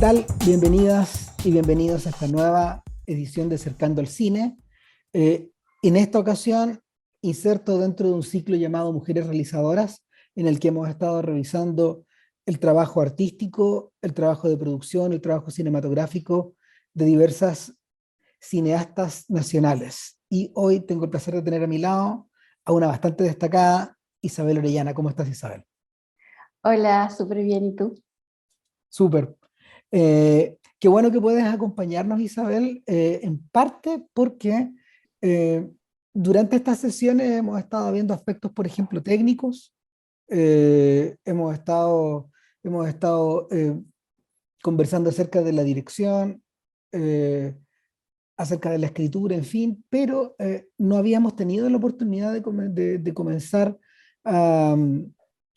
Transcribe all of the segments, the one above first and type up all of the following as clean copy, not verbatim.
tal? Bienvenidas y bienvenidos a esta nueva edición de Cercando al Cine. En esta ocasión, inserto dentro de un ciclo llamado Mujeres Realizadoras, en el que hemos estado revisando el trabajo artístico, el trabajo de producción, el trabajo cinematográfico de diversas cineastas nacionales. Y hoy tengo el placer de tener a mi lado a una bastante destacada, Isabel Orellana. ¿Cómo estás, Isabel? Hola, súper bien, ¿y tú? Súper. Qué bueno que puedes acompañarnos, Isabel, en parte porque eh, durante estas sesiones hemos estado viendo aspectos, por ejemplo, técnicos, hemos estado conversando acerca de la dirección, eh, acerca de la escritura, en fin, pero no habíamos tenido la oportunidad de comenzar a,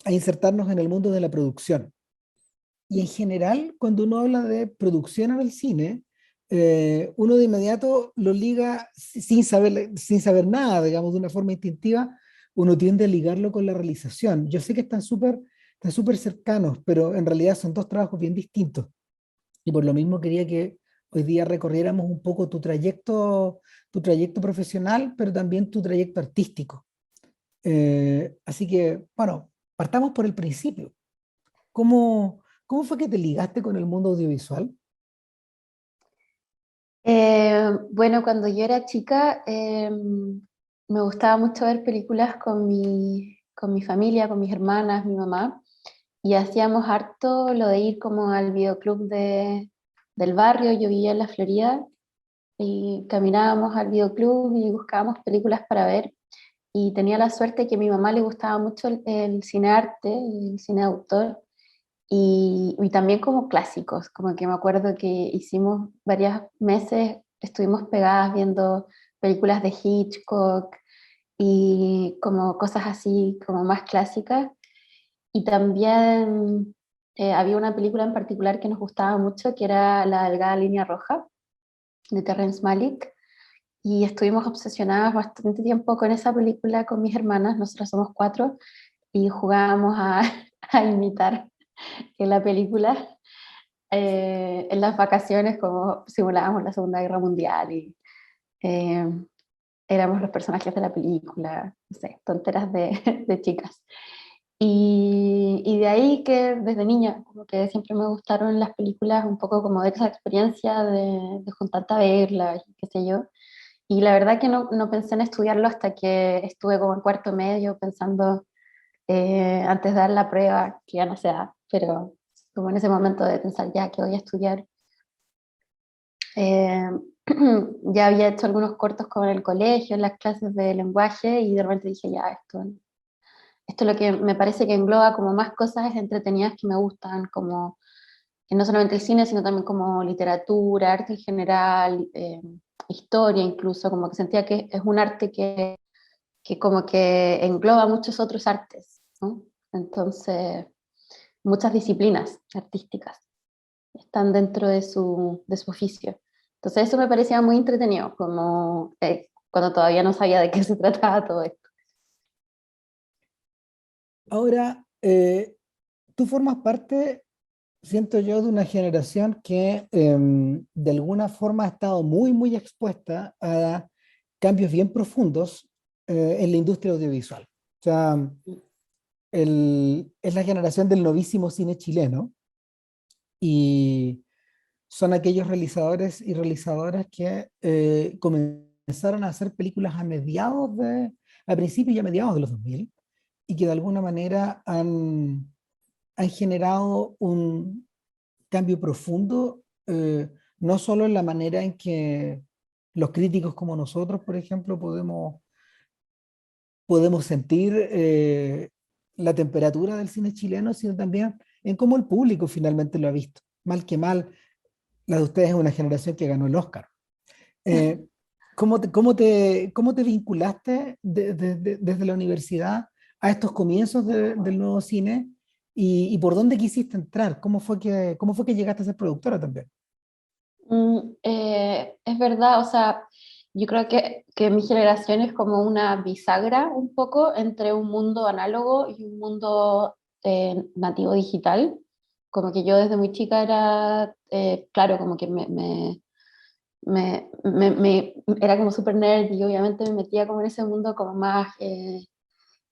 a insertarnos en el mundo de la producción. Y en general, cuando uno habla de producción en el cine, uno de inmediato lo liga sin saber nada, digamos, de una forma instintiva, uno tiende a ligarlo con la realización. Yo sé que están súper cercanos, pero en realidad son dos trabajos bien distintos. Y por lo mismo quería que hoy día recorriéramos un poco tu trayecto profesional, pero también tu trayecto artístico. Así que, bueno, partamos por el principio. ¿Cómo fue que te ligaste con el mundo audiovisual? Bueno, cuando yo era chica, me gustaba mucho ver películas con mi familia, con mis hermanas, mi mamá, y hacíamos harto lo de ir como al videoclub del barrio. Yo vivía en la Florida y caminábamos al videoclub y buscábamos películas para ver, y tenía la suerte que a mi mamá le gustaba mucho el cine arte, el cine de autor. Y también como clásicos, como que me acuerdo que hicimos varios meses, estuvimos pegadas viendo películas de Hitchcock y como cosas así como más clásicas. Y también había una película en particular que nos gustaba mucho, que era La Delgada Línea Roja, de Terrence Malick. Y estuvimos obsesionadas bastante tiempo con esa película con mis hermanas, nosotras somos cuatro, y jugábamos a, a imitar en la película, en las vacaciones, como simulábamos la Segunda Guerra Mundial y eh, éramos los personajes de la película, no sé, tonteras de chicas. Y de ahí que desde niña, como que siempre me gustaron las películas, un poco como de esa experiencia de juntarte a verlas, y qué sé yo. Y la verdad que no pensé en estudiarlo hasta que estuve como en cuarto medio pensando, antes de dar la prueba, que ya no se da, pero como en ese momento de pensar ya que voy a estudiar. Eh, ya había hecho algunos cortos con el colegio, en las clases de lenguaje, y de repente dije, ya, esto es lo que me parece que engloba como más cosas entretenidas que me gustan, como que no solamente el cine, sino también como literatura, arte en general, historia incluso, como que sentía que es un arte que como que engloba muchos otros artes, ¿no? Entonces, muchas disciplinas artísticas están dentro de su oficio. Entonces eso me parecía muy entretenido, como cuando todavía no sabía de qué se trataba todo esto. Ahora, tú formas parte, siento yo, de una generación que de alguna forma ha estado muy expuesta a cambios bien profundos en la industria audiovisual. O sea, es la generación del novísimo cine chileno y son aquellos realizadores y realizadoras que comenzaron a hacer películas a principios y a mediados de los 2000 y que de alguna manera han generado un cambio profundo, no solo en la manera en que los críticos como nosotros, por ejemplo, podemos sentir la temperatura del cine chileno, sino también en cómo el público finalmente lo ha visto. Mal que mal, la de ustedes es una generación que ganó el Oscar. Eh, ¿Cómo te vinculaste desde la universidad a estos comienzos del nuevo cine y por dónde quisiste entrar? ¿Cómo fue que llegaste a ser productora también? Es verdad, o sea, yo creo que mi generación es como una bisagra un poco entre un mundo análogo y un mundo nativo digital, como que yo desde muy chica era, claro, como que era como súper nerd y obviamente me metía como en ese mundo como más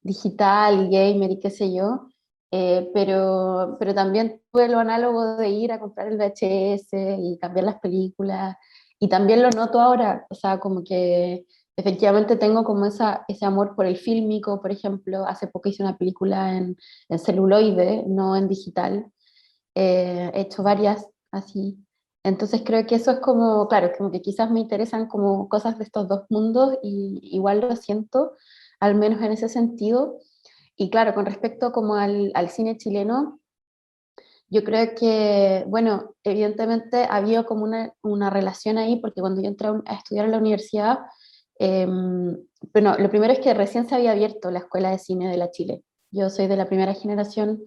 digital y gamer y qué sé yo, pero también tuve lo análogo de ir a comprar el VHS y cambiar las películas, y también lo noto ahora, o sea, como que efectivamente tengo como ese amor por el fílmico, por ejemplo, hace poco hice una película en celuloide, no en digital, he hecho varias así. Entonces creo que eso es como, claro, como que quizás me interesan como cosas de estos dos mundos y igual lo siento, al menos en ese sentido. Y claro, con respecto como al cine chileno, yo creo que, bueno, evidentemente había como una relación ahí, porque cuando yo entré a estudiar en la universidad, eh, bueno, lo primero es que recién se había abierto la Escuela de Cine de la Chile. Yo soy de la primera generación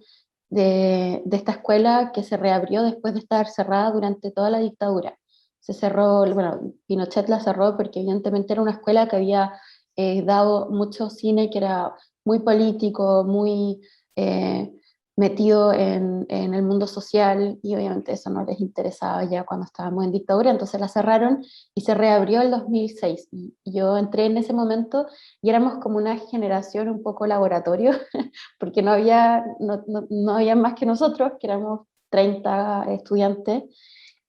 de esta escuela que se reabrió después de estar cerrada durante toda la dictadura. Se cerró, bueno, Pinochet la cerró porque evidentemente era una escuela que había dado mucho cine que era muy político, muy metido en el mundo social, y obviamente eso no les interesaba ya cuando estábamos en dictadura, entonces la cerraron y se reabrió el 2006. Y yo entré en ese momento y éramos como una generación un poco laboratorio, porque no había más que nosotros, que éramos 30 estudiantes,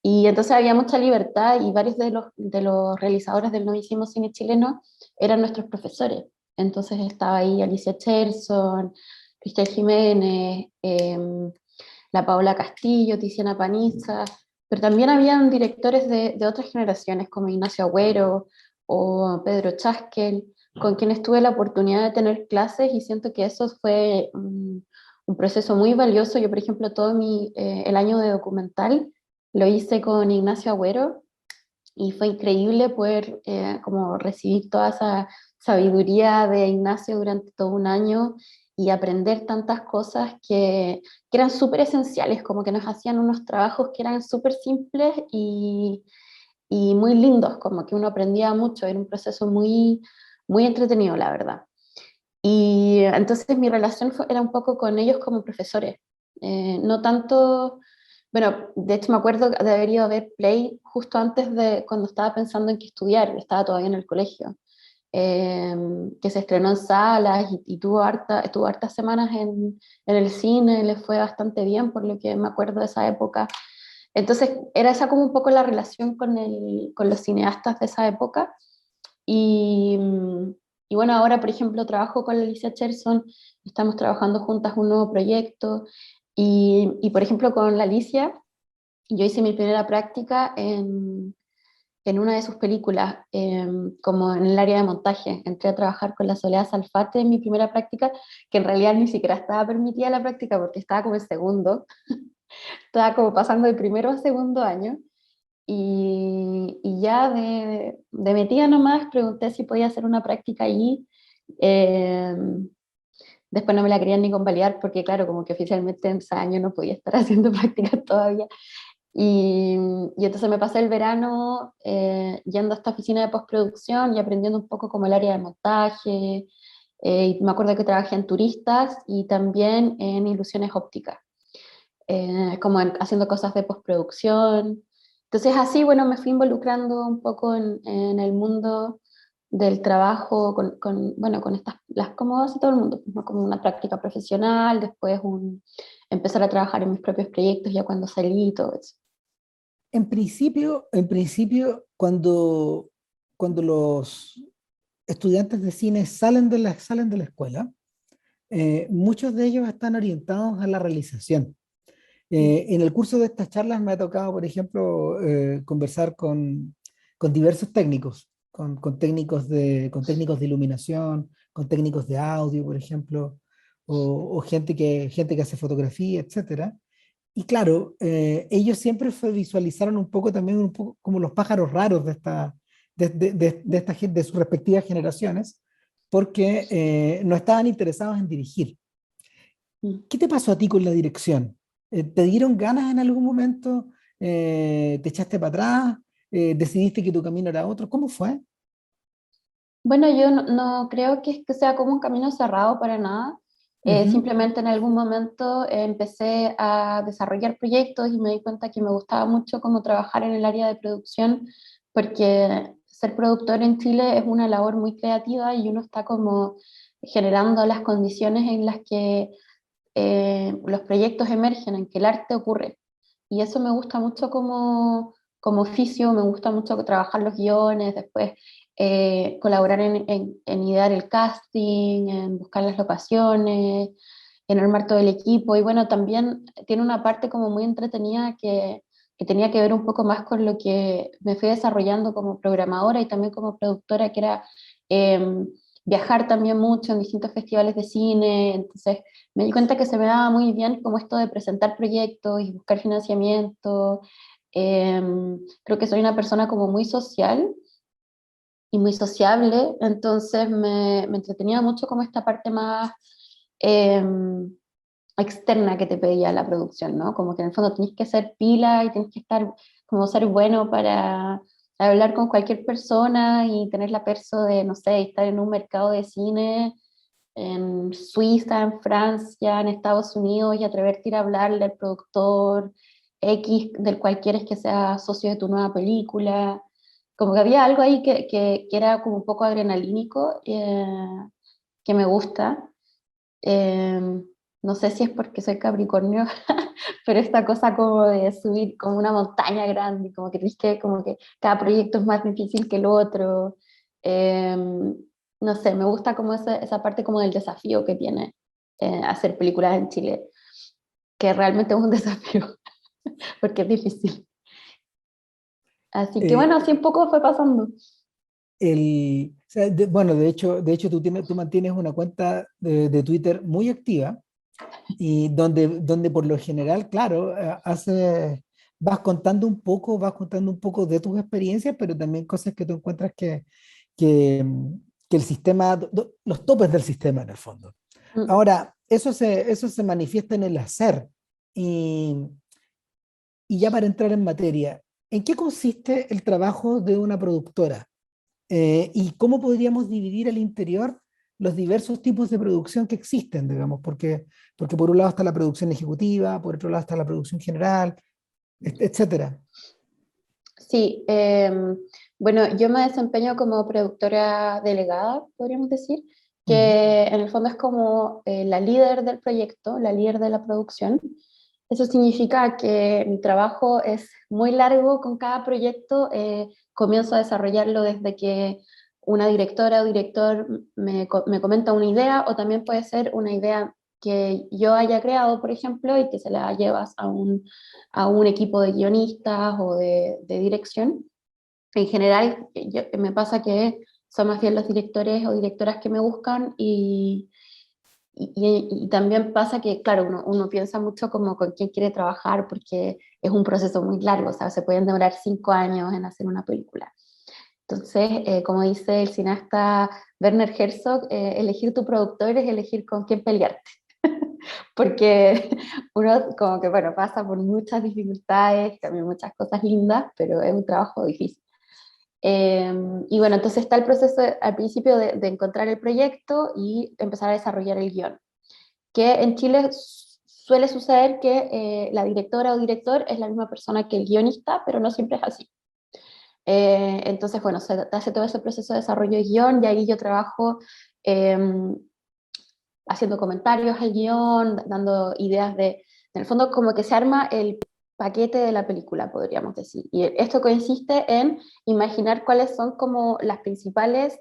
y entonces había mucha libertad y varios de los realizadores del novísimo cine chileno eran nuestros profesores. Entonces estaba ahí Alicia Cherson, Cristian Jiménez, la Paola Castillo, Tiziana Paniza, pero también habían directores de otras generaciones como Ignacio Agüero o Pedro Chaskel, con quienes tuve la oportunidad de tener clases, y siento que eso fue un proceso muy valioso. Yo, por ejemplo, el año de documental lo hice con Ignacio Agüero y fue increíble poder como recibir toda esa sabiduría de Ignacio durante todo un año y aprender tantas cosas que eran súper esenciales, como que nos hacían unos trabajos que eran súper simples y muy lindos, como que uno aprendía mucho, era un proceso muy, muy entretenido, la verdad. Y entonces mi relación era un poco con ellos como profesores, no tanto, bueno, de hecho me acuerdo de haber ido a ver Play justo antes de cuando estaba pensando en qué estudiar, estaba todavía en el colegio, que se estrenó en salas y tuvo hartas semanas en el cine, le fue bastante bien por lo que me acuerdo de esa época. Entonces era esa como un poco la relación con los cineastas de esa época. Y, y bueno, ahora, por ejemplo, trabajo con Alicia Cherson, estamos trabajando juntas un nuevo proyecto. Y por ejemplo, con la Alicia, yo hice mi primera práctica en una de sus películas, como en el área de montaje. Entré a trabajar con la Soledad Salfate en mi primera práctica, que en realidad ni siquiera estaba permitida la práctica porque estaba como en segundo, estaba como pasando de primero a segundo año. Y ya de metida nomás pregunté si podía hacer una práctica allí. Eh, Después no me la querían ni convalidar porque, claro, como que oficialmente en ese año no podía estar haciendo prácticas todavía. Y, y entonces me pasé el verano yendo a esta oficina de postproducción y aprendiendo un poco como el área de montaje. Y me acuerdo que trabajé en turistas y también en ilusiones ópticas, como haciendo cosas de postproducción. Entonces así, bueno, me fui involucrando un poco en el mundo del trabajo bueno, con estas, como hace todo el mundo, ¿no? Como una práctica profesional, después empezar a trabajar en mis propios proyectos ya cuando salí y todo eso. En principio, cuando los estudiantes de cine salen de la escuela, muchos de ellos están orientados a la realización. En el curso de estas charlas me ha tocado, por ejemplo, conversar con diversos técnicos, con técnicos de iluminación, con técnicos de audio, por ejemplo, o gente que hace fotografía, etcétera. Y claro, ellos siempre visualizaron un poco también un poco como los pájaros raros de esta gente, de sus respectivas generaciones, porque no estaban interesados en dirigir. Mm. ¿Qué te pasó a ti con la dirección? ¿Te dieron ganas en algún momento? ¿Te echaste para atrás? ¿Decidiste que tu camino era otro? ¿Cómo fue? Bueno, yo no creo que sea como un camino cerrado para nada. Ujú, Simplemente en algún momento empecé a desarrollar proyectos y me di cuenta que me gustaba mucho como trabajar en el área de producción, porque ser productor en Chile es una labor muy creativa y uno está como generando las condiciones en las que los proyectos emergen, en que el arte ocurre. Y eso me gusta mucho como oficio, me gusta mucho trabajar los guiones, después colaborar en idear el casting, en buscar las locaciones, en armar todo el equipo. Y bueno, también tiene una parte como muy entretenida que tenía que ver un poco más con lo que me fui desarrollando como programadora y también como productora, que era viajar también mucho en distintos festivales de cine. Entonces me di cuenta que se me daba muy bien como esto de presentar proyectos y buscar financiamiento. Creo que soy una persona como muy social y muy sociable, entonces me entretenía mucho como esta parte más eh, externa que te pedía la producción, ¿no? Como que en el fondo tenés que ser pila y tenés que estar como ser bueno para hablar con cualquier persona y tener la perso de, no sé, estar en un mercado de cine en Suiza, en Francia, en Estados Unidos y atreverte a ir a hablarle al productor X del cual quieres que sea socio de tu nueva película. Como que había algo ahí que era como un poco adrenalínico, que me gusta. Eh, no sé si es porque soy Capricornio, pero esta cosa como de subir como una montaña grande, como que tienes que, como que cada proyecto es más difícil que el otro. Eh, no sé, me gusta como esa parte como del desafío que tiene hacer películas en Chile, que realmente es un desafío, porque es difícil. Así que eh, bueno, así un poco fue pasando. o sea, bueno, de hecho tú mantienes una cuenta de Twitter muy activa y donde por lo general, claro, vas contando un poco de tus experiencias, pero también cosas que tú encuentras que, que el sistema, los topes del sistema en el fondo. Mm. Ahora, eso se manifiesta en el hacer. Y, y ya para entrar en materia, ¿en qué consiste el trabajo de una productora? ¿Y cómo podríamos dividir al interior los diversos tipos de producción que existen, digamos? Porque por un lado está la producción ejecutiva, por otro lado está la producción general, etcétera. Sí, bueno, yo me desempeño como productora delegada, podríamos decir, Ujú. que en el fondo es como la líder del proyecto, la líder de la producción. Eso significa que mi trabajo es muy largo con cada proyecto. Comienzo a desarrollarlo desde que una directora o director me comenta una idea, o también puede ser una idea que yo haya creado, por ejemplo, y que se la llevas a un equipo de guionistas o de dirección. En general, me pasa que son más bien los directores o directoras que me buscan y también pasa que, claro, uno piensa mucho como con quién quiere trabajar porque es un proceso muy largo, o sea, se pueden demorar 5 años en hacer una película. Entonces, como dice el cineasta Werner Herzog, elegir tu productor es elegir con quién pelearte, porque uno como que, bueno, pasa por muchas dificultades, también muchas cosas lindas, pero es un trabajo difícil. Eh, y bueno, entonces está el proceso al principio de encontrar el proyecto y empezar a desarrollar el guión, que en Chile suele suceder que la directora o director es la misma persona que el guionista, pero no siempre es así. Entonces, bueno, se hace todo ese proceso de desarrollo de guión y ahí yo trabajo eh, haciendo comentarios al guión, dando ideas en el fondo como que se arma el paquete de la película, podríamos decir. Y esto consiste en imaginar cuáles son como los principales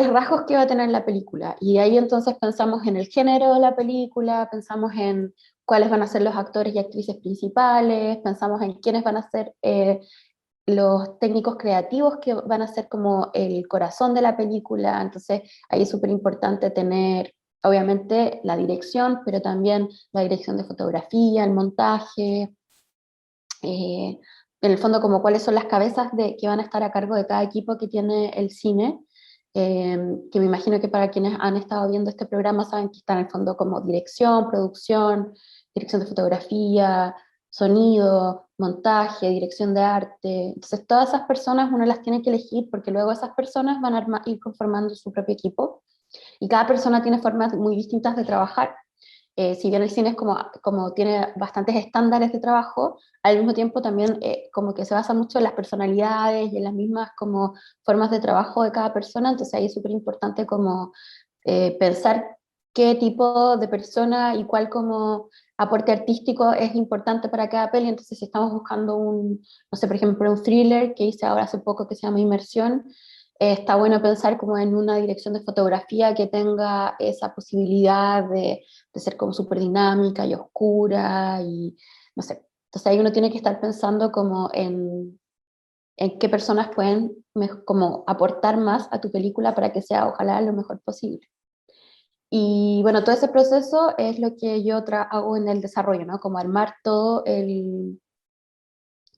rasgos que va a tener la película. Y ahí entonces pensamos en el género de la película, pensamos en cuáles van a ser los actores y actrices principales, pensamos en quiénes van a ser los técnicos creativos que van a ser como el corazón de la película. Entonces ahí es súper importante tener, obviamente, la dirección, pero también la dirección de fotografía, el montaje, eh, en el fondo como cuáles son las cabezas que van a estar a cargo de cada equipo que tiene el cine, que me imagino que para quienes han estado viendo este programa saben que está en el fondo como dirección, producción, dirección de fotografía, sonido, montaje, dirección de arte. Entonces todas esas personas uno las tiene que elegir porque luego esas personas van a ir conformando su propio equipo. Y cada persona tiene formas muy distintas de trabajar. Si bien el cine es como tiene bastantes estándares de trabajo, al mismo tiempo también como que se basa mucho en las personalidades y en las mismas como formas de trabajo de cada persona, entonces ahí es súper importante como pensar qué tipo de persona y cuál como aporte artístico es importante para cada peli. Entonces si estamos buscando no sé, por ejemplo, un thriller que hice ahora hace poco que se llama Inmersión, está bueno pensar como en una dirección de fotografía que tenga esa posibilidad de ser como súper dinámica y oscura y no sé. Entonces ahí uno tiene que estar pensando como en qué personas pueden como aportar más a tu película para que sea ojalá lo mejor posible. Y bueno, todo ese proceso es lo que yo hago en el desarrollo, ¿no? Como armar todo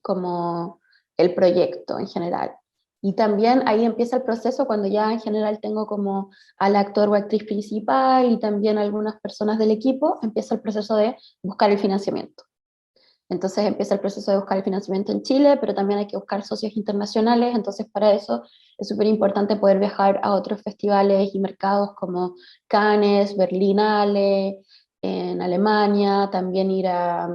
como el proyecto en general. Y también ahí empieza el proceso cuando ya en general tengo como al actor o actriz principal y también algunas personas del equipo, empieza el proceso de buscar el financiamiento. Entonces empieza el proceso de buscar el financiamiento en Chile, pero también hay que buscar socios internacionales, entonces para eso es súper importante poder viajar a otros festivales y mercados como Cannes, Berlinale, en Alemania, también ir a,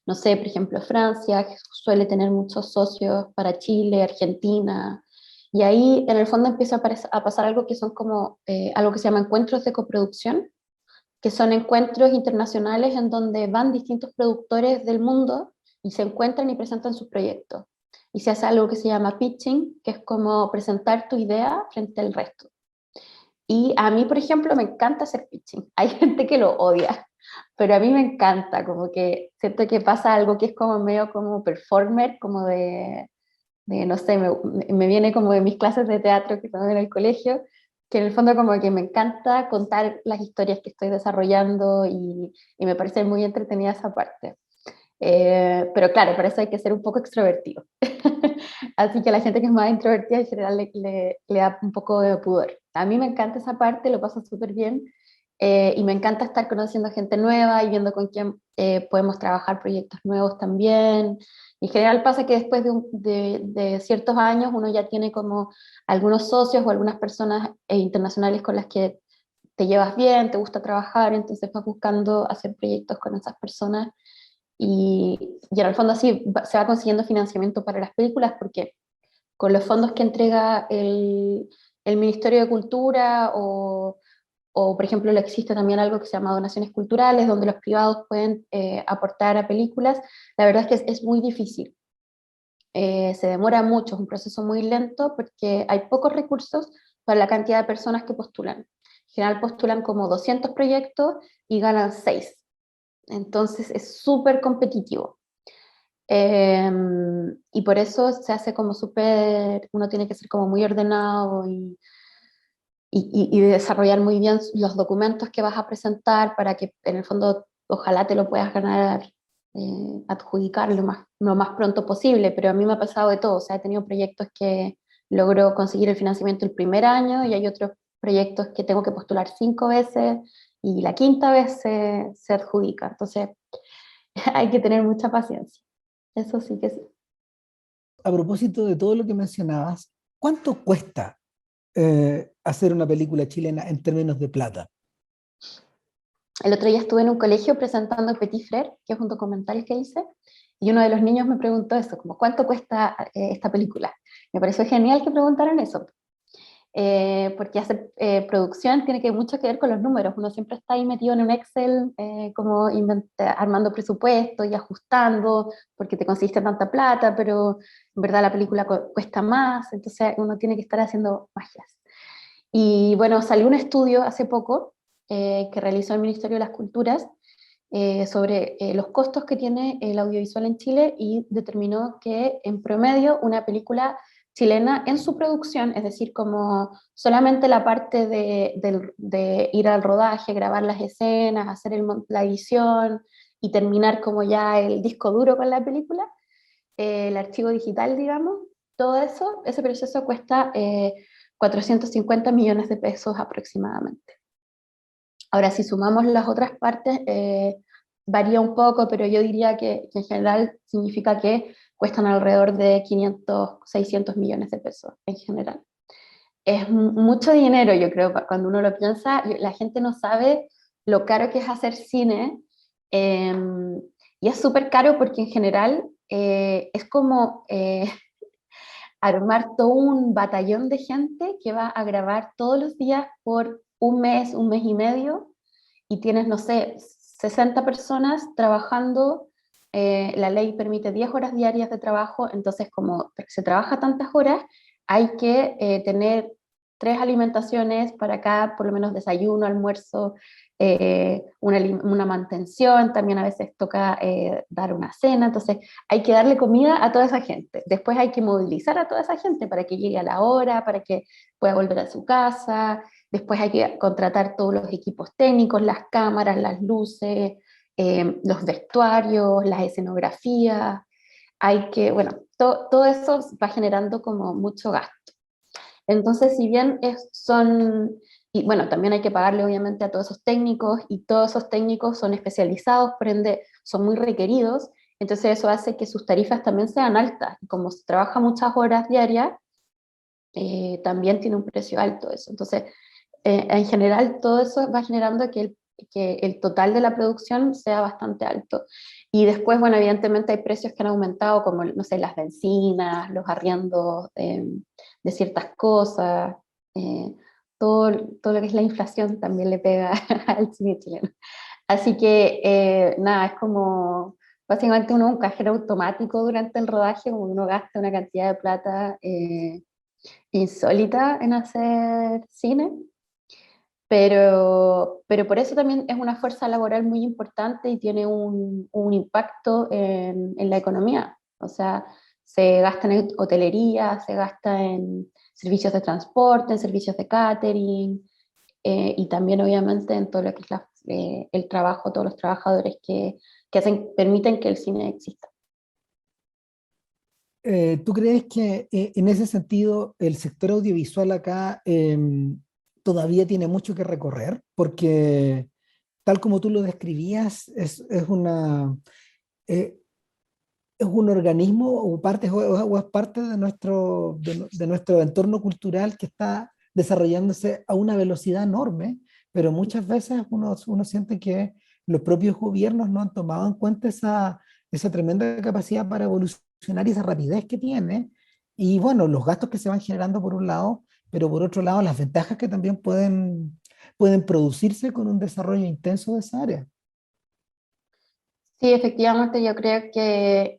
no sé, por ejemplo, Francia, que suele tener muchos socios para Chile, Argentina, y ahí en el fondo empieza a pasar algo que son como algo que se llama encuentros de coproducción, que son encuentros internacionales en donde van distintos productores del mundo y se encuentran y presentan sus proyectos. Y se hace algo que se llama pitching, que es como presentar tu idea frente al resto. Y a mí, por ejemplo, me encanta hacer pitching. Hay gente que lo odia, pero a mí me encanta, como que siento que pasa algo que es como medio como performer, como no sé, me viene como de mis clases de teatro que tomé en el colegio, que en el fondo como que me encanta contar las historias que estoy desarrollando y me parece muy entretenida esa parte. Pero claro, para eso hay que ser un poco extrovertido. Así que a la gente que es más introvertida en general le da un poco de pudor. A mí me encanta esa parte, lo paso súper bien y me encanta estar conociendo gente nueva y viendo con quién podemos trabajar proyectos nuevos también. Y en general pasa que después de ciertos años uno ya tiene como algunos socios o algunas personas internacionales con las que te llevas bien, te gusta trabajar, entonces vas buscando hacer proyectos con esas personas y en el fondo así se va consiguiendo financiamiento para las películas porque con los fondos que entrega el Ministerio de Cultura o, por ejemplo, existe también algo que se llama donaciones culturales, donde los privados pueden aportar a películas, la verdad es que es muy difícil. Se demora mucho, es un proceso muy lento porque hay pocos recursos para la cantidad de personas que postulan. En general postulan como 200 proyectos y ganan 6. Entonces es súper competitivo. Y por eso se hace como súper, uno tiene que ser como muy ordenado y desarrollar muy bien los documentos que vas a presentar para que en el fondo ojalá te lo puedas ganar, adjudicar lo más pronto posible, pero a mí me ha pasado de todo, o sea, he tenido proyectos que logro conseguir el financiamiento el primer año y hay otros proyectos que tengo que postular 5 veces y la quinta vez se adjudica, entonces hay que tener mucha paciencia, eso sí que sí. A propósito de todo lo que mencionabas, ¿cuánto cuesta hacer una película chilena en términos de plata? El otro día estuve en un colegio presentando Petit Frère, que es un documental que hice, y uno de los niños me preguntó eso, como ¿cuánto cuesta esta película? Me pareció genial que preguntaran eso, porque hacer producción tiene mucho que ver con los números, uno siempre está ahí metido en un Excel, como armando presupuesto y ajustando, porque te consiste tanta plata, pero en verdad la película cuesta más, entonces uno tiene que estar haciendo magias. Y bueno, salió un estudio hace poco que realizó el Ministerio de las Culturas sobre los costos que tiene el audiovisual en Chile y determinó que en promedio una película chilena en su producción, es decir, como solamente la parte de ir al rodaje, grabar las escenas, hacer la edición y terminar como ya el disco duro con la película, el archivo digital, digamos, todo eso, ese proceso cuesta 450 millones de pesos aproximadamente. Ahora, si sumamos las otras partes, varía un poco, pero yo diría que en general significa que cuestan alrededor de 500, 600 millones de pesos en general. mucho dinero, yo creo, cuando uno lo piensa, la gente no sabe lo caro que es hacer cine, eh, y es súper caro porque en general es como armar todo un batallón de gente que va a grabar todos los días por un mes y medio, y tienes, no sé, 60 personas trabajando. La ley permite 10 horas diarias de trabajo, entonces como se trabaja tantas horas, hay que tener tres alimentaciones para cada, por lo menos desayuno, almuerzo, una mantención, también a veces toca dar una cena, entonces hay que darle comida a toda esa gente. Después hay que movilizar a toda esa gente para que llegue a la hora, para que pueda volver a su casa. Después hay que contratar todos los equipos técnicos, las cámaras, las luces, los vestuarios, las escenografías. Hay que, bueno, todo eso va generando como mucho gasto. Entonces, si bien y bueno, también hay que pagarle obviamente a todos esos técnicos, y todos esos técnicos son especializados, por ende son muy requeridos, entonces eso hace que sus tarifas también sean altas. Y como se trabaja muchas horas diarias, también tiene un precio alto eso. Entonces, en general, todo eso va generando que el total de la producción sea bastante alto. Y después, bueno, evidentemente hay precios que han aumentado, como, no sé, las bencinas, los arriendos de ciertas cosas, eh, todo lo que es la inflación también le pega al cine chileno. Así que, nada, es como básicamente uno un cajero automático durante el rodaje, como uno gasta una cantidad de plata insólita en hacer cine, pero por eso también es una fuerza laboral muy importante y tiene un impacto en la economía. O sea, se gasta en hotelería, se gasta en servicios de transporte, en servicios de catering, y también obviamente en todo lo que es el trabajo, todos los trabajadores que permiten que el cine exista. ¿Tú crees que en ese sentido el sector audiovisual acá todavía tiene mucho que recorrer? Porque tal como tú lo describías, eh, es un organismo o es parte de nuestro entorno cultural que está desarrollándose a una velocidad enorme, pero muchas veces uno siente que los propios gobiernos no han tomado en cuenta esa tremenda capacidad para evolucionar y esa rapidez que tiene. Y bueno, los gastos que se van generando por un lado, pero por otro lado las ventajas que también pueden producirse con un desarrollo intenso de esa área. Sí, efectivamente, yo creo que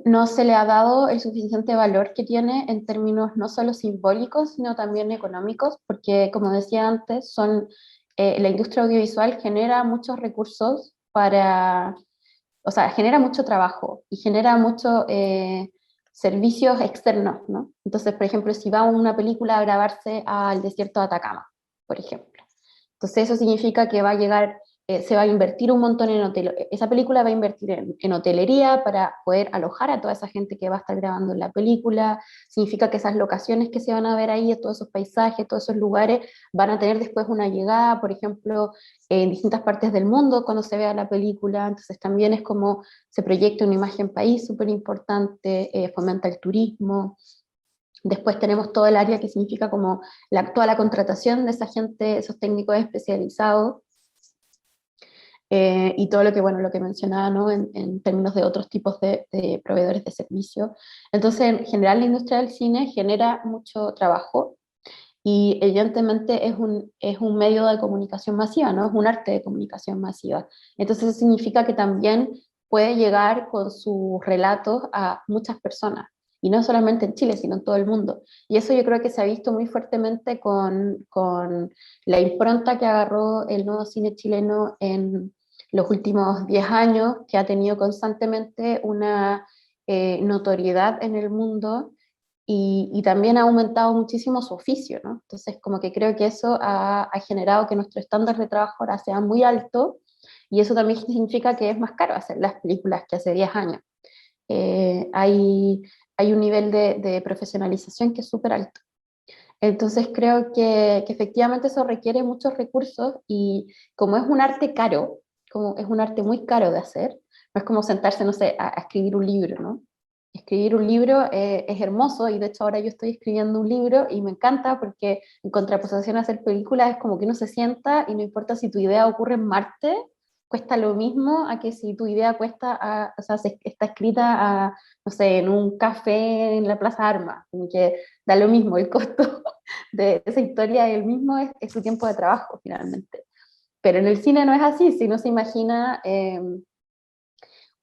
no se le ha dado el suficiente valor que tiene en términos no solo simbólicos, sino también económicos, porque como decía antes, la industria audiovisual genera muchos recursos o sea, genera mucho trabajo y genera muchos servicios externos, ¿no? Entonces, por ejemplo, si va una película a grabarse al desierto de Atacama, por ejemplo, entonces eso significa que va a llegar, se va a invertir un montón en hotel. Esa película va a invertir en hotelería para poder alojar a toda esa gente que va a estar grabando la película. Significa que esas locaciones que se van a ver ahí, todos esos paisajes, todos esos lugares, van a tener después una llegada, por ejemplo, en distintas partes del mundo cuando se vea la película. Entonces también es como se proyecta una imagen país súper importante, fomenta el turismo. Después tenemos todo el área que significa como toda la contratación de esa gente, esos técnicos especializados, y todo lo que, bueno, lo que mencionaba, ¿no? En términos de otros tipos de proveedores de servicio. Entonces, en general, la industria del cine genera mucho trabajo y evidentemente es un medio de comunicación masiva, ¿no? Es un arte de comunicación masiva. Entonces, eso significa que también puede llegar con sus relatos a muchas personas. Y no solamente en Chile, sino en todo el mundo. Y eso yo creo que se ha visto muy fuertemente con la impronta que agarró el nuevo cine chileno en los últimos 10 años, que ha tenido constantemente una notoriedad en el mundo, y también ha aumentado muchísimo su oficio, ¿no? Entonces, como que creo que eso ha generado que nuestro estándar de trabajo ahora sea muy alto, y eso también significa que es más caro hacer las películas que hace 10 años. Eh, hay, hay un nivel de profesionalización que es súper alto. Entonces, creo que efectivamente eso requiere muchos recursos, y como es un arte caro, como es un arte muy caro de hacer, no es como sentarse, no sé, a escribir un libro, ¿no? Escribir un libro es hermoso y de hecho ahora yo estoy escribiendo un libro y me encanta porque en contraposición a hacer películas es como que uno se sienta y no importa si tu idea ocurre en Marte, cuesta lo mismo a que si tu idea o sea, está escrita no sé, en un café en la Plaza Armas, como que da lo mismo, el costo de esa historia es el mismo, es su tiempo de trabajo finalmente. Pero en el cine no es así, si uno se imagina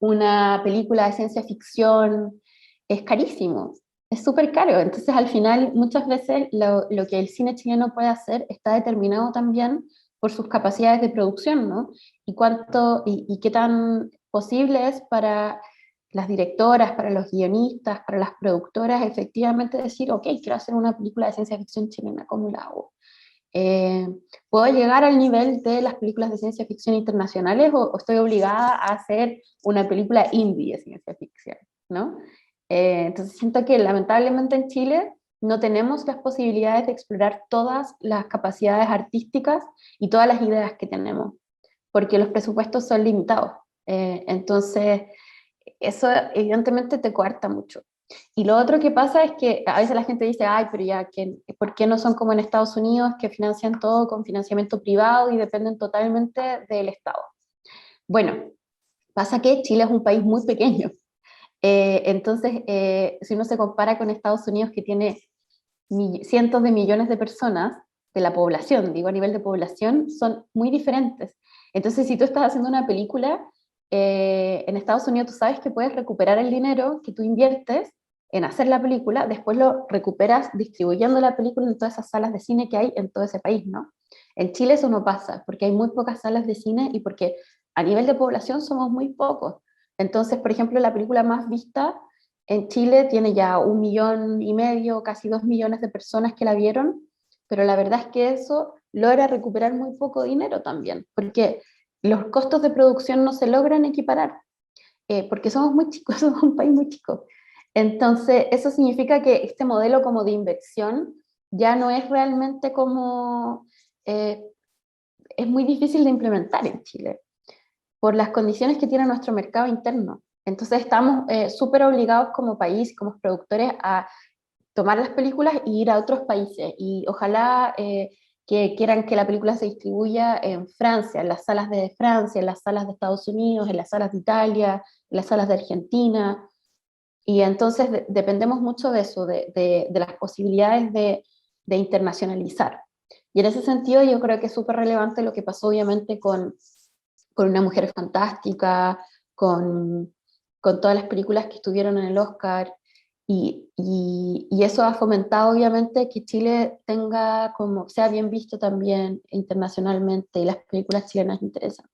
una película de ciencia ficción, es carísimo, es súper caro. Entonces, al final, muchas veces lo que el cine chileno puede hacer está determinado también por sus capacidades de producción, ¿no? Y qué tan posible es para las directoras, para los guionistas, para las productoras, efectivamente decir, ok, quiero hacer una película de ciencia ficción chilena, ¿cómo la hago? Eh, ¿Puedo llegar al nivel de las películas de ciencia ficción internacionales o estoy obligada a hacer una película indie de ciencia ficción? ¿No? Entonces siento que lamentablemente en Chile no tenemos las posibilidades de explorar todas las capacidades artísticas y todas las ideas que tenemos, porque los presupuestos son limitados. Entonces, eso evidentemente te coarta mucho. Y lo otro que pasa es que a veces la gente dice, ay, pero ya, ¿por qué no son como en Estados Unidos que financian todo con financiamiento privado y dependen totalmente del Estado? Bueno, pasa que Chile es un país muy pequeño. Entonces, si uno se compara con Estados Unidos que tiene cientos de millones de personas, de la población, digo a nivel de población, son muy diferentes. Entonces, si tú estás haciendo una película, en Estados Unidos tú sabes que puedes recuperar el dinero que tú inviertes en hacer la película, después lo recuperas distribuyendo la película en todas esas salas de cine que hay en todo ese país, ¿no? En Chile eso no pasa, porque hay muy pocas salas de cine y porque a nivel de población somos muy pocos. Entonces, por ejemplo, la película más vista en Chile tiene ya 1,5 millones, casi 2 millones de personas que la vieron, pero la verdad es que eso logra recuperar muy poco dinero también, porque los costos de producción no se logran equiparar, porque somos muy chicos, somos un país muy chico. Entonces, eso significa que este modelo como de inversión ya no es realmente como, eh, es muy difícil de implementar en Chile por las condiciones que tiene nuestro mercado interno. Entonces estamos súper obligados como país, como productores, a tomar las películas e ir a otros países. Y ojalá que quieran que la película se distribuya en Francia, en las salas de Francia, en las salas de Estados Unidos, en las salas de Italia, en las salas de Argentina. Y entonces dependemos mucho de eso, de las posibilidades de internacionalizar. Y en ese sentido yo creo que es súper relevante lo que pasó obviamente con Una Mujer Fantástica, con, con todas las películas que estuvieron en el Oscar, y eso ha fomentado obviamente que Chile tenga como, sea bien visto también internacionalmente y las películas chilenas interesan,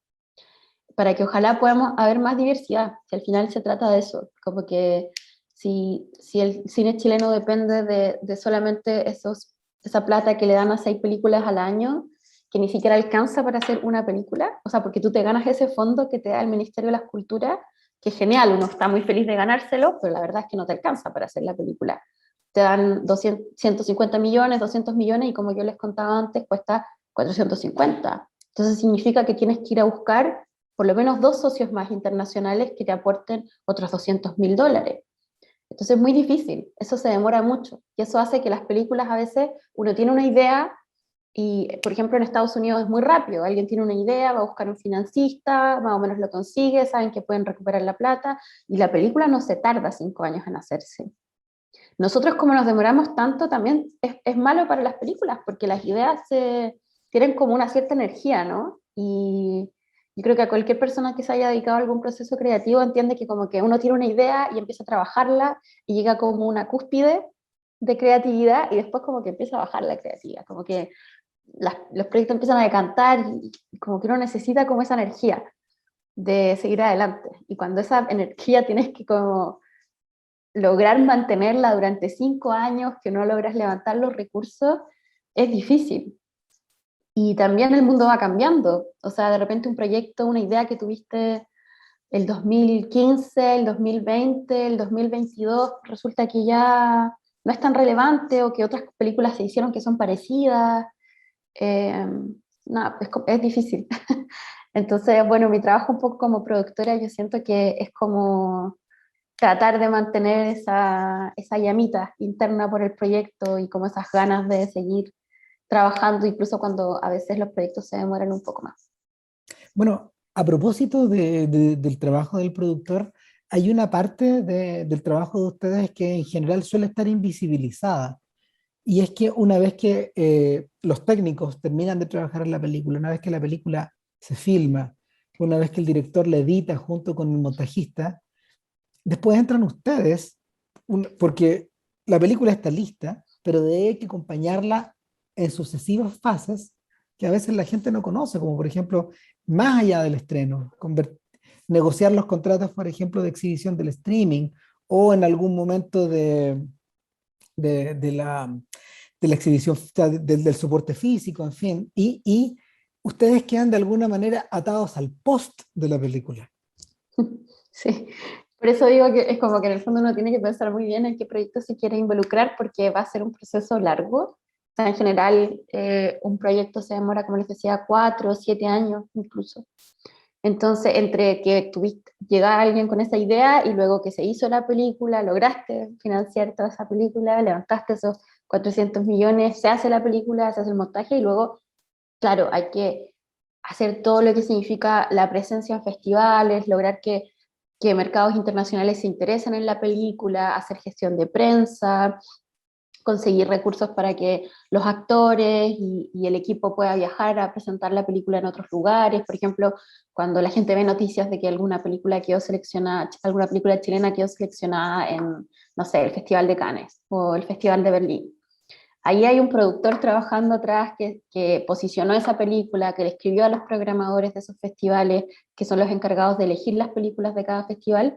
para que ojalá podamos haber más diversidad, si al final se trata de eso, como que si el cine chileno depende de solamente esa plata que le dan a 6 películas al año, que ni siquiera alcanza para hacer una película, o sea, porque tú te ganas ese fondo que te da el Ministerio de las Culturas, que es genial, uno está muy feliz de ganárselo, pero la verdad es que no te alcanza para hacer la película. Te dan 200, 150 millones, 200 millones, y como yo les contaba antes, cuesta 450. Entonces significa que tienes que ir a buscar por lo menos dos socios más internacionales que te aporten otros $200.000. Entonces es muy difícil, eso se demora mucho y eso hace que las películas a veces uno tiene una idea y, por ejemplo, en Estados Unidos es muy rápido, alguien tiene una idea, va a buscar un financista, más o menos lo consigue, saben que pueden recuperar la plata y la película no se tarda 5 años en hacerse. Nosotros como nos demoramos tanto también es malo para las películas porque las ideas tienen como una cierta energía, ¿no? Y yo creo que a cualquier persona que se haya dedicado a algún proceso creativo entiende que como que uno tiene una idea y empieza a trabajarla y llega como una cúspide de creatividad y después como que empieza a bajar la creatividad, como que los proyectos empiezan a decantar y como que uno necesita como esa energía de seguir adelante. Y cuando esa energía tienes que como lograr mantenerla durante 5 años, que no logras levantar los recursos, es difícil. Y también el mundo va cambiando. O sea, de repente un proyecto, una idea que tuviste el 2015, el 2020, el 2022, resulta que ya no es tan relevante o que otras películas se hicieron que son parecidas. Eh, no, es difícil. Entonces, bueno, mi trabajo un poco como productora, yo siento que es como tratar de mantener esa llamita interna por el proyecto y como esas ganas de seguir trabajando, incluso cuando a veces los proyectos se demoran un poco más. Bueno, a propósito del trabajo del productor, hay una parte del trabajo de ustedes que en general suele estar invisibilizada. Y es que una vez que los técnicos terminan de trabajar en la película, una vez que la película se filma, una vez que el director la edita junto con el montajista, después entran ustedes, porque la película está lista, pero hay que acompañarla en sucesivas fases que a veces la gente no conoce, como por ejemplo, más allá del estreno, negociar los contratos, por ejemplo, de exhibición del streaming o en algún momento de, de la, de la exhibición, o sea, del soporte físico, en fin, y ustedes quedan de alguna manera atados al post de la película. Sí, por eso digo que es como que en el fondo uno tiene que pensar muy bien en qué proyecto se quiere involucrar porque va a ser un proceso largo. O sea, en general, un proyecto se demora, como les decía, 4 o 7 años incluso. Entonces, entre que tuviste, llega alguien con esa idea y luego que se hizo la película, lograste financiar toda esa película, levantaste esos 400 millones, se hace la película, se hace el montaje y luego, claro, hay que hacer todo lo que significa la presencia en festivales, lograr que mercados internacionales se interesen en la película, hacer gestión de prensa, conseguir recursos para que los actores y el equipo pueda viajar a presentar la película en otros lugares. Por ejemplo, cuando la gente ve noticias de que alguna película quedó seleccionada, alguna película chilena quedó seleccionada en, no sé, el Festival de Cannes o el Festival de Berlín. Ahí hay un productor trabajando atrás que posicionó esa película, que le escribió a los programadores de esos festivales, que son los encargados de elegir las películas de cada festival.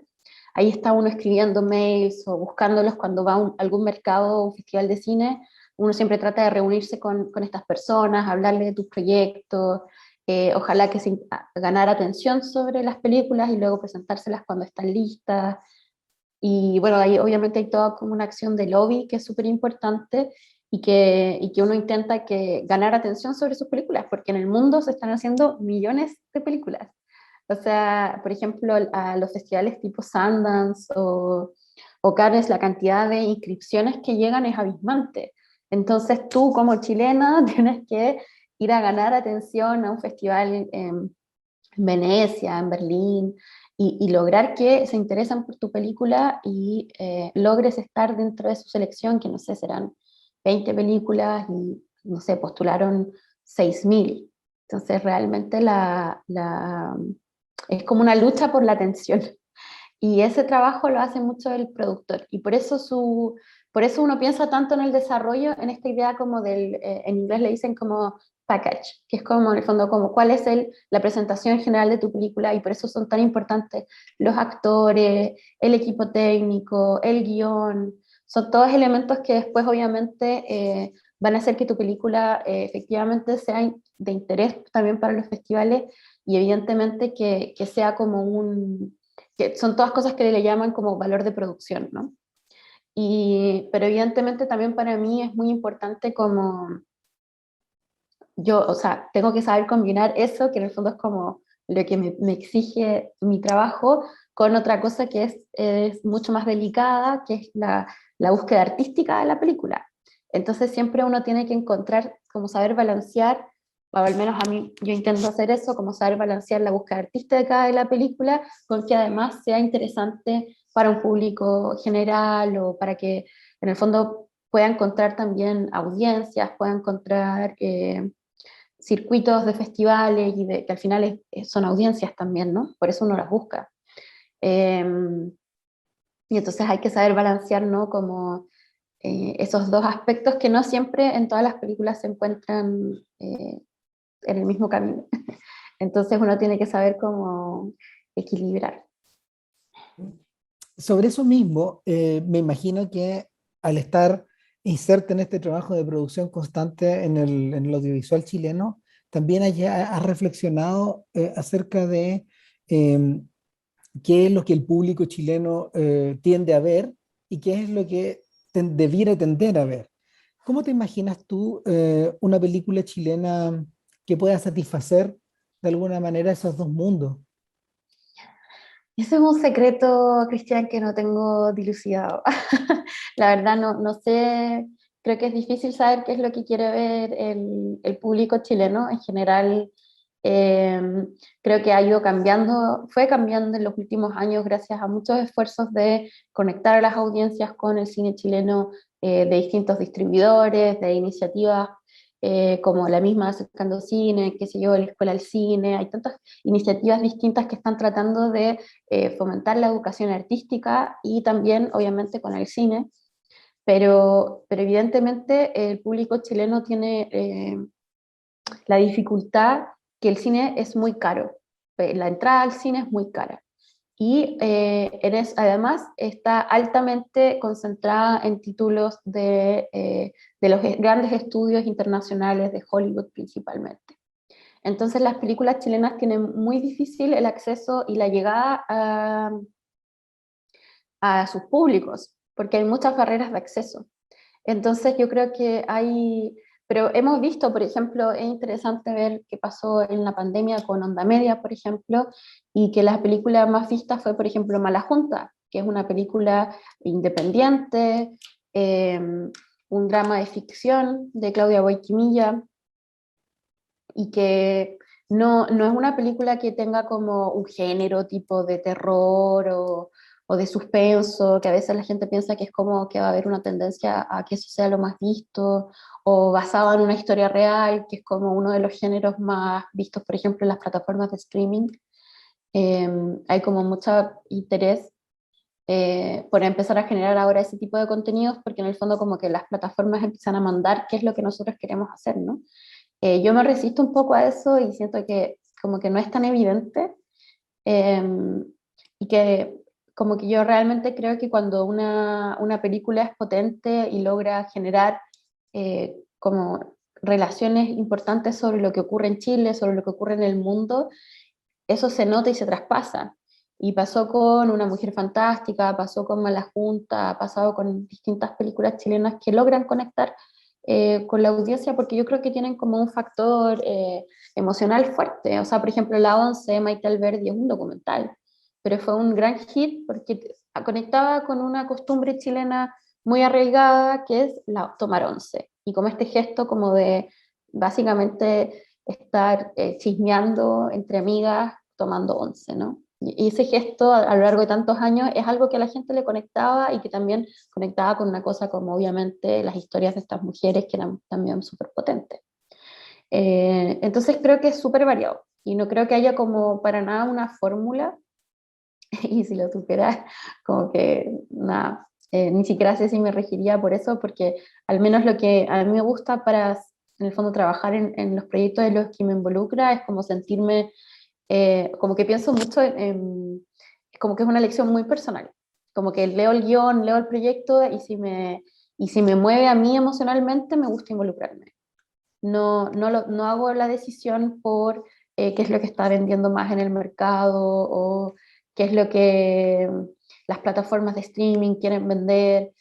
Ahí está uno escribiendo mails o buscándolos cuando va a algún mercado o un festival de cine. Uno siempre trata de reunirse con estas personas, hablarles de tus proyectos, ojalá que ganar atención sobre las películas y luego presentárselas cuando están listas. Y bueno, ahí obviamente hay toda como una acción de lobby que es súper importante y que uno intenta ganar atención sobre sus películas, porque en el mundo se están haciendo millones de películas. O sea, por ejemplo, a los festivales tipo Sundance o Cannes, la cantidad de inscripciones que llegan es abismante. Entonces tú como chilena tienes que ir a ganar atención a un festival en Venecia, en Berlín, y lograr que se interesen por tu película y logres estar dentro de su selección, que no sé, serán 20 películas y, no sé, postularon 6.000. Entonces, realmente es como una lucha por la atención. Y ese trabajo lo hace mucho el productor. Y por eso uno piensa tanto en el desarrollo, en esta idea como en inglés le dicen como package, que es como en el fondo como cuál es la presentación general de tu película y por eso son tan importantes los actores, el equipo técnico, el guión, son todos elementos que después obviamente van a hacer que tu película efectivamente sea de interés también para los festivales y evidentemente que sea como que son todas cosas que le llaman como valor de producción, ¿no? Pero evidentemente también para mí es muy importante como yo, o sea, tengo que saber combinar eso, que en el fondo es como lo que me exige mi trabajo, con otra cosa que es mucho más delicada, que es la búsqueda artística de la película. Entonces siempre uno tiene que encontrar, como saber balancear, o al menos a mí yo intento hacer eso, como saber balancear la búsqueda artística de la película con que además sea interesante para un público general o para que en el fondo pueda encontrar también audiencias, pueda encontrar circuitos de festivales y que al final son audiencias también, ¿no? Por eso uno las busca. Eh, y entonces hay que saber balancear, ¿no? Como esos dos aspectos que no siempre en todas las películas se encuentran en el mismo camino. Entonces uno tiene que saber cómo equilibrar. Sobre eso mismo, me imagino que al estar inserta en este trabajo de producción constante en el audiovisual chileno, también has reflexionado acerca de eh, qué es lo que el público chileno tiende a ver y qué es lo que debiera tender a ver. ¿Cómo te imaginas tú una película chilena que pueda satisfacer de alguna manera esos dos mundos? Ese es un secreto, Cristian, que no tengo dilucidado. La verdad no sé, creo que es difícil saber qué es lo que quiere ver el público chileno. En general, eh, creo que ha ido cambiando, fue cambiando en los últimos años gracias a muchos esfuerzos de conectar a las audiencias con el cine chileno, de distintos distribuidores, de iniciativas como la misma Acercando Cine, qué sé yo, la Escuela del Cine. Hay tantas iniciativas distintas que están tratando de fomentar la educación artística y también, obviamente, con el cine, pero evidentemente el público chileno tiene la dificultad que el cine es muy caro, la entrada al cine es muy cara. Y además está altamente concentrada en títulos de los grandes estudios internacionales de Hollywood principalmente. Entonces las películas chilenas tienen muy difícil el acceso y la llegada a sus públicos, porque hay muchas barreras de acceso. Entonces yo creo que hay, pero hemos visto, por ejemplo, es interesante ver qué pasó en la pandemia con Onda Media, por ejemplo, y que la película más vista fue, por ejemplo, Mala Junta, que es una película independiente, eh, un drama de ficción de Claudia Boiquimilla, y que no es una película que tenga como un género tipo de terror o de suspenso, que a veces la gente piensa que es como que va a haber una tendencia a que eso sea lo más visto, o basado en una historia real, que es como uno de los géneros más vistos, por ejemplo, en las plataformas de streaming. Eh, Hay como mucho interés por empezar a generar ahora ese tipo de contenidos, porque en el fondo como que las plataformas empiezan a mandar qué es lo que nosotros queremos hacer, ¿no? Yo me resisto un poco a eso y siento que como que no es tan evidente, eh, y que como que yo realmente creo que cuando una película es potente y logra generar como relaciones importantes sobre lo que ocurre en Chile, sobre lo que ocurre en el mundo, eso se nota y se traspasa. Y pasó con Una Mujer Fantástica, pasó con Mala Junta, ha pasado con distintas películas chilenas que logran conectar con la audiencia porque yo creo que tienen como un factor emocional fuerte. O sea, por ejemplo, La Once, Maite Alberdi es un documental, pero fue un gran hit porque conectaba con una costumbre chilena muy arraigada que es tomar once. Y como este gesto como de básicamente estar chismeando entre amigas tomando once, ¿no? Y ese gesto a lo largo de tantos años es algo que a la gente le conectaba y que también conectaba con una cosa como obviamente las historias de estas mujeres que eran también súper potentes. Entonces creo que es súper variado y no creo que haya como para nada una fórmula y si lo tuviera, como que nada, ni siquiera sé si me regiría por eso, porque al menos lo que a mí me gusta para, en el fondo, trabajar en los proyectos de los que me involucra es como sentirme, como que pienso mucho como que es una lección muy personal, como que leo el guión, leo el proyecto y si me mueve a mí emocionalmente, me gusta involucrarme. No hago la decisión por qué es lo que está vendiendo más en el mercado o qué es lo que las plataformas de streaming quieren vender.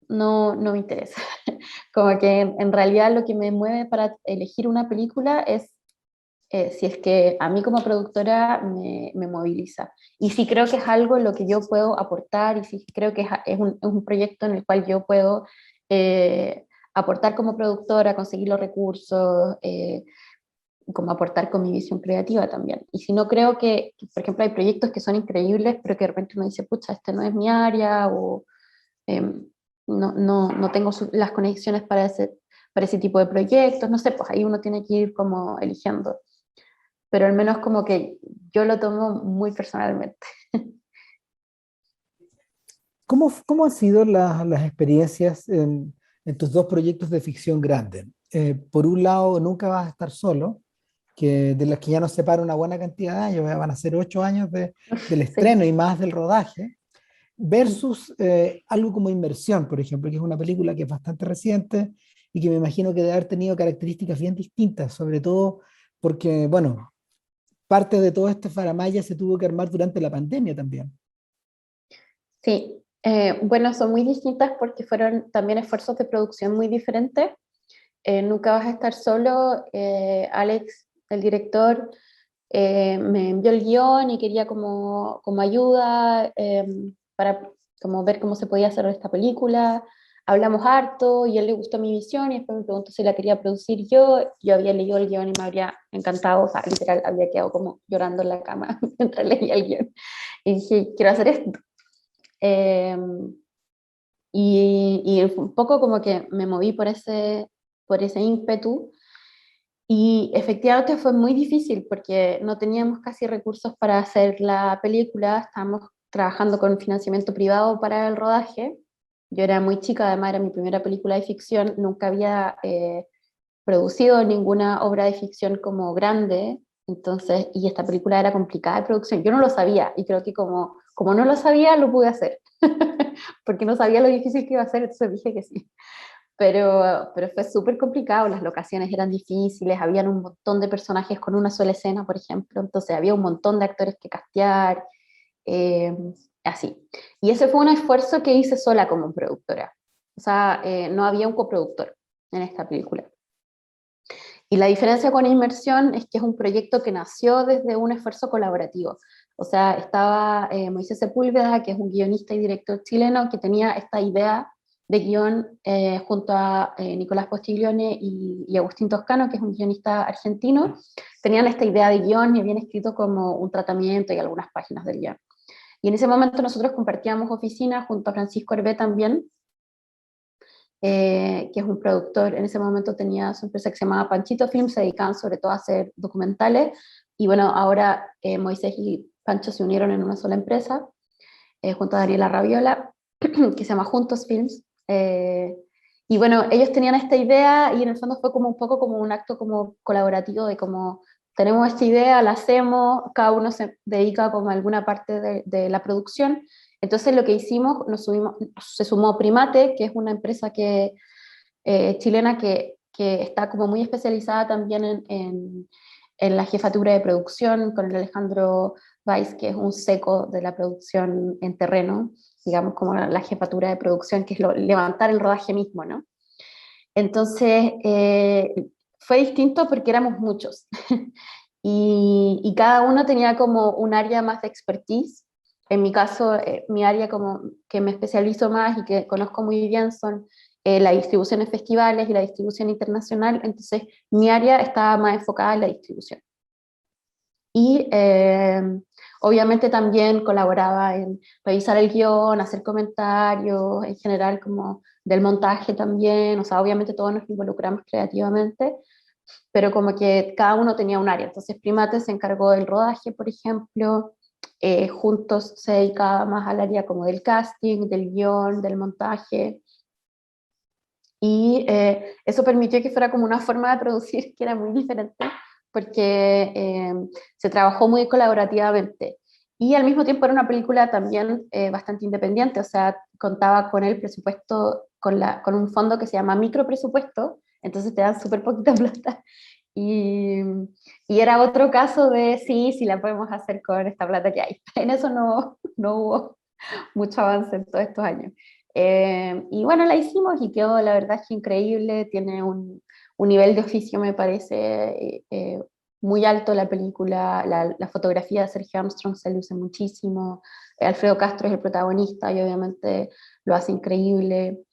No me interesa. Como que en realidad lo que me mueve para elegir una película es si es que a mí como productora me moviliza. Y si creo que es algo en lo que yo puedo aportar y si creo que es un proyecto en el cual yo puedo aportar como productora, conseguir los recursos, como aportar con mi visión creativa también. Y si no creo por ejemplo, hay proyectos que son increíbles, pero que de repente uno dice, pucha, este no es mi área o eh, no tengo las conexiones para ese tipo de proyectos, no sé, pues ahí uno tiene que ir como eligiendo, pero al menos como que yo lo tomo muy personalmente. ¿Cómo han sido las experiencias en tus dos proyectos de ficción grandes? Por un lado, Nunca vas a estar solo, que de los que ya nos separa una buena cantidad de años, ya van a ser 8 años del Sí. estreno y más del rodaje, versus algo como Inmersión, por ejemplo, que es una película que es bastante reciente y que me imagino que debe haber tenido características bien distintas, sobre todo porque, bueno, parte de todo este faramaya se tuvo que armar durante la pandemia también. Sí, bueno, son muy distintas porque fueron también esfuerzos de producción muy diferentes. Nunca vas a estar solo, Alex, el director, me envió el guión y quería como ayuda para como ver cómo se podía hacer esta película. Hablamos harto y a él le gustó mi visión y después me preguntó si la quería producir yo. Yo había leído el guión y me habría encantado, o sea, literal, había quedado como llorando en la cama mientras leía el guión. Y dije, quiero hacer esto. Eh, y un poco como que me moví por ese ímpetu. Y efectivamente fue muy difícil porque no teníamos casi recursos para hacer la película, estábamos trabajando con financiamiento privado para el rodaje. Yo era muy chica, además era mi primera película de ficción, nunca había producido ninguna obra de ficción como grande, entonces, y esta película era complicada de producción. Yo no lo sabía y creo que como no lo sabía, lo pude hacer, porque no sabía lo difícil que iba a ser, entonces dije que sí. Pero fue súper complicado, las locaciones eran difíciles, habían un montón de personajes con una sola escena, por ejemplo, entonces había un montón de actores que castear, eh, así. Y ese fue un esfuerzo que hice sola como productora, o sea, no había un coproductor en esta película. Y la diferencia con Inmersión es que es un proyecto que nació desde un esfuerzo colaborativo. O sea, estaba Moisés Sepúlveda, que es un guionista y director chileno, que tenía esta idea de guión junto a Nicolás Postiglione y Agustín Toscano, que es un guionista argentino. Tenían esta idea de guión y habían escrito como un tratamiento y algunas páginas del guión. Y en ese momento nosotros compartíamos oficina junto a Francisco Hervé también, que es un productor, en ese momento tenía su empresa que se llamaba Panchito Film, se dedicaban sobre todo a hacer documentales, y bueno, ahora Moisés y Pancho se unieron en una sola empresa, junto a Daniela Raviola, que se llama Juntos Films, y bueno, ellos tenían esta idea, y en el fondo fue como un poco como un acto como colaborativo de como, tenemos esta idea, la hacemos, cada uno se dedica como a alguna parte de la producción. Entonces lo que hicimos, se sumó Primate, que es una empresa chilena que está como muy especializada también en la jefatura de producción, con el Alejandro Weiss, que es un seco de la producción en terreno, digamos como la jefatura de producción, que es levantar el rodaje mismo, ¿no? Entonces, fue distinto porque éramos muchos y cada uno tenía como un área más de expertise. En mi caso, mi área como que me especializo más y que conozco muy bien son la distribución en festivales y la distribución internacional, entonces mi área estaba más enfocada en la distribución. Y obviamente también colaboraba en revisar el guión, hacer comentarios, en general como del montaje también, o sea, obviamente todos nos involucramos creativamente, pero como que cada uno tenía un área. Entonces Primate se encargó del rodaje, por ejemplo, Juntos se dedicaba más al área como del casting, del guión, del montaje, y eso permitió que fuera como una forma de producir que era muy diferente, porque se trabajó muy colaborativamente. Y al mismo tiempo era una película también bastante independiente, o sea, contaba con el presupuesto, con un fondo que se llama micropresupuesto, entonces te dan súper poquita plata. Y, y era otro caso de sí, sí la podemos hacer con esta plata que hay. En eso no hubo mucho avance en todos estos años. Y bueno, la hicimos y quedó, la verdad es que increíble, tiene un nivel de oficio, me parece, muy alto la película, la fotografía de Sergio Armstrong se luce muchísimo, Alfredo Castro es el protagonista y obviamente lo hace increíble.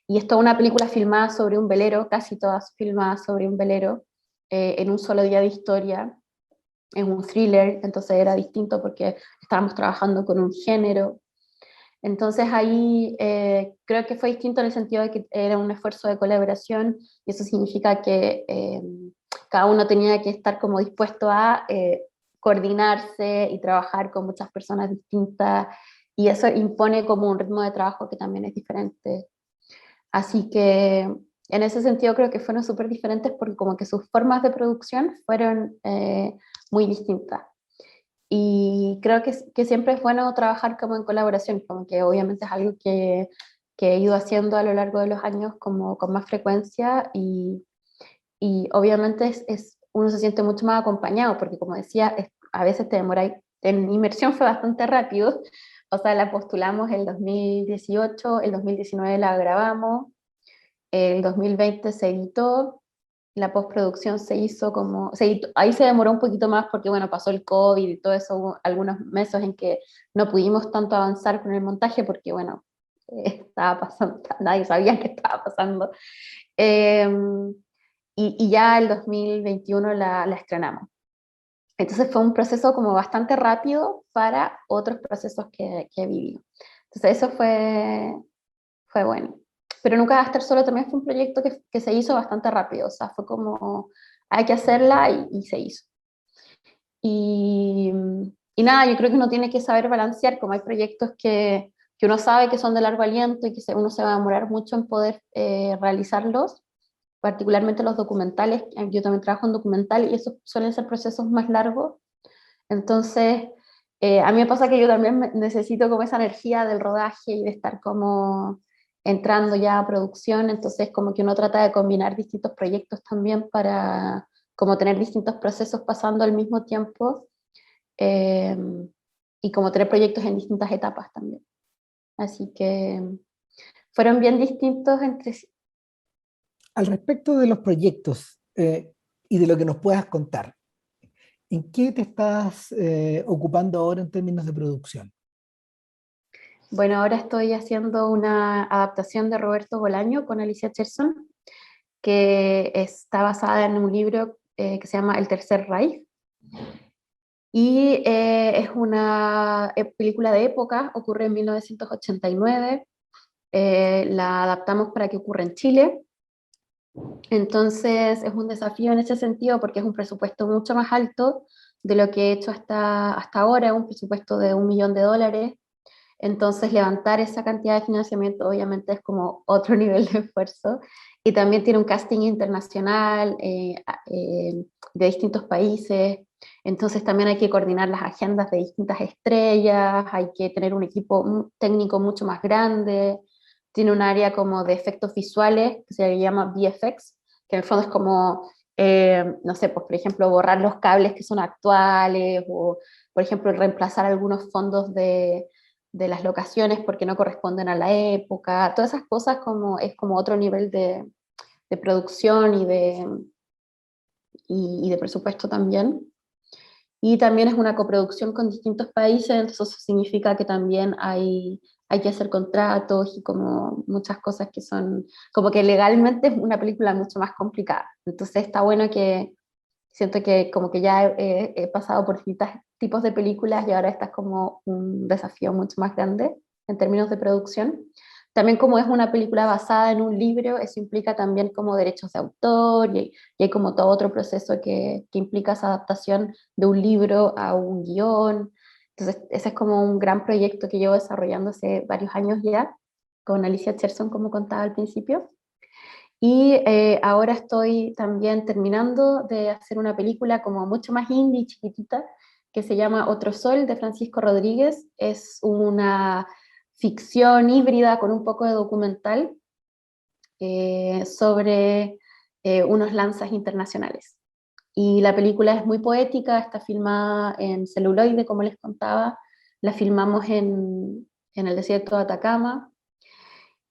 Y es toda una película filmada sobre un velero, casi todas filmadas sobre un velero, en un solo día de historia. Es un thriller, entonces era distinto porque estábamos trabajando con un género. Entonces ahí creo que fue distinto en el sentido de que era un esfuerzo de colaboración y eso significa que cada uno tenía que estar como dispuesto a coordinarse y trabajar con muchas personas distintas y eso impone como un ritmo de trabajo que también es diferente. Así que en ese sentido creo que fueron súper diferentes porque como que sus formas de producción fueron muy distintas. Y creo que siempre es bueno trabajar como en colaboración, como que obviamente es algo que he ido haciendo a lo largo de los años como con más frecuencia y obviamente uno se siente mucho más acompañado, porque como decía, a veces te demoráis, en inmersión fue bastante rápido, o sea, la postulamos el 2018, el 2019 la grabamos, el 2020 se editó La postproducción se hizo como, ahí se demoró un poquito más porque, bueno, pasó el COVID y todo eso, hubo algunos meses en que no pudimos tanto avanzar con el montaje porque, bueno, estaba pasando, nadie sabía qué estaba pasando. Eh, y ya el 2021 la estrenamos. Entonces fue un proceso como bastante rápido para otros procesos que he vivido. Entonces eso fue bueno. Pero Nunca va a estar solo también fue un proyecto que se hizo bastante rápido, o sea, fue como, hay que hacerla y se hizo. Y, y nada, yo creo que uno tiene que saber balancear, como hay proyectos que uno sabe que son de largo aliento y que uno se va a demorar mucho en poder realizarlos, particularmente los documentales. Yo también trabajo en documental y esos suelen ser procesos más largos. Entonces, a mí me pasa que yo también necesito como esa energía del rodaje y de estar como entrando ya a producción, entonces como que uno trata de combinar distintos proyectos también para como tener distintos procesos pasando al mismo tiempo, eh, y como tener proyectos en distintas etapas también. Así que fueron bien distintos entre sí. Al respecto de los proyectos y de lo que nos puedas contar, ¿en qué te estás ocupando ahora en términos de producción? Bueno, ahora estoy haciendo una adaptación de Roberto Bolaño con Alicia Cherson, que está basada en un libro que se llama El Tercer Reich. Y es una película de época, ocurre en 1989, la adaptamos para que ocurra en Chile. Entonces es un desafío en ese sentido porque es un presupuesto mucho más alto de lo que he hecho hasta ahora, un presupuesto de $1 millón. Entonces, levantar esa cantidad de financiamiento obviamente es como otro nivel de esfuerzo. Y también tiene un casting internacional de distintos países. Entonces, también hay que coordinar las agendas de distintas estrellas, hay que tener un equipo técnico mucho más grande. Tiene un área como de efectos visuales que se llama VFX, que en el fondo es como, no sé, pues por ejemplo, borrar los cables que son actuales o, por ejemplo, reemplazar algunos fondos de las locaciones porque no corresponden a la época, todas esas cosas como, es como otro nivel de producción y de presupuesto también. Y también es una coproducción con distintos países, entonces eso significa que también hay que hacer contratos y como muchas cosas que son, como que legalmente es una película mucho más complicada. Entonces está bueno que siento que como que ya he pasado por distintos tipos de películas y ahora esta es como un desafío mucho más grande en términos de producción. También como es una película basada en un libro, eso implica también como derechos de autor y hay como todo otro proceso que implica esa adaptación de un libro a un guión. Entonces ese es como un gran proyecto que llevo desarrollando hace varios años ya, con Alicia Cherson, como contaba al principio. Y ahora estoy también terminando de hacer una película como mucho más indie, chiquitita, que se llama Otro Sol, de Francisco Rodríguez. Es una ficción híbrida con un poco de documental sobre unos lanzas internacionales. Y la película es muy poética, está filmada en celuloide, como les contaba. La filmamos en el desierto de Atacama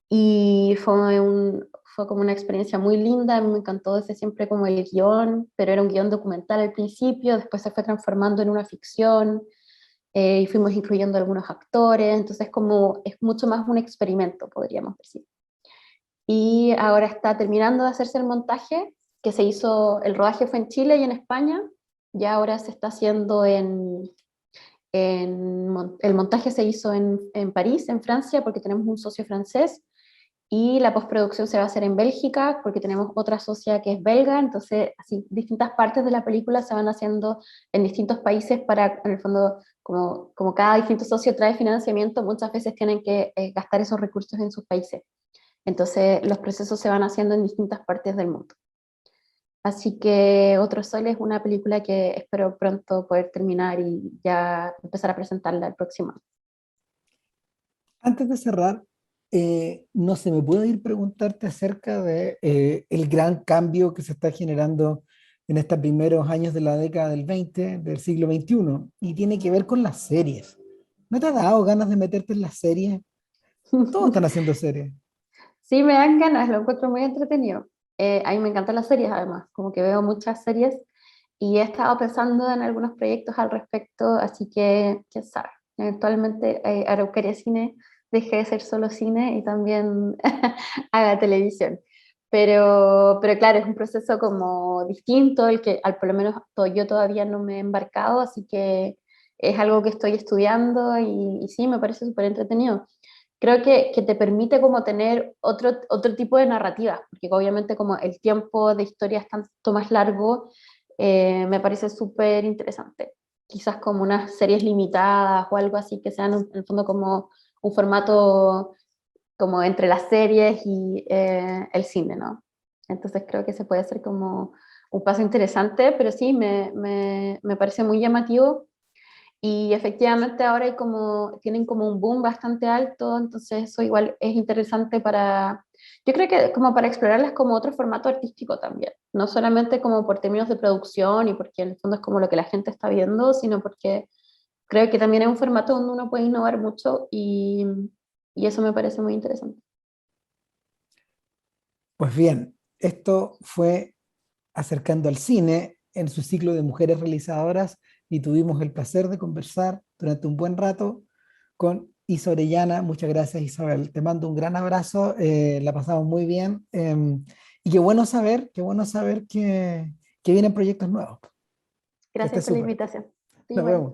y fue como una experiencia muy linda. A mí me encantó desde siempre como el guión, pero era un guión documental al principio, después se fue transformando en una ficción, y fuimos incluyendo algunos actores, entonces como es mucho más un experimento, podríamos decir. Y ahora está terminando de hacerse el montaje, que se hizo, el rodaje fue en Chile y en España, y ahora se está haciendo el montaje se hizo en París, en Francia, porque tenemos un socio francés, y la postproducción se va a hacer en Bélgica porque tenemos otra socia que es belga, entonces así distintas partes de la película se van haciendo en distintos países para, en el fondo, como cada distinto socio trae financiamiento, muchas veces tienen que gastar esos recursos en sus países. Entonces los procesos se van haciendo en distintas partes del mundo. Así que Otro Sol es una película que espero pronto poder terminar y ya empezar a presentarla el próximo año. Antes de cerrar, no se me puede ir preguntarte acerca de el gran cambio que se está generando en estos primeros años de la década del 20 del siglo XXI, y tiene que ver con las series. ¿No te ha dado ganas de meterte en las series? Todos están haciendo series. Sí, me dan ganas, lo encuentro muy entretenido. A mí me encantan las series además, como que veo muchas series y he estado pensando en algunos proyectos al respecto, así que quién sabe, eventualmente Araucaria Cine deje de ser solo cine y también haga televisión. Pero claro, es un proceso como distinto, el que al por lo menos yo todavía no me he embarcado, así que es algo que estoy estudiando y sí, me parece súper entretenido. Creo que te permite como tener otro tipo de narrativa, porque obviamente como el tiempo de historia es tanto más largo, me parece súper interesante. Quizás como unas series limitadas o algo así que sean en el fondo como un formato como entre las series y el cine, ¿no? Entonces creo que se puede hacer como un paso interesante, pero sí, me parece muy llamativo y efectivamente ahora hay como, tienen como un boom bastante alto, entonces eso igual es interesante para, yo creo que como para explorarlas como otro formato artístico también, no solamente como por términos de producción y porque en el fondo es como lo que la gente está viendo, sino porque creo que también es un formato donde uno puede innovar mucho y eso me parece muy interesante. Pues bien, esto fue Acercando al Cine en su ciclo de mujeres realizadoras y tuvimos el placer de conversar durante un buen rato con Isa Orellana. Muchas gracias, Isabel. Te mando un gran abrazo, la pasamos muy bien, y qué bueno saber que vienen proyectos nuevos. Que Gracias estés por la súper. invitación. Sí, Nos igual. vemos.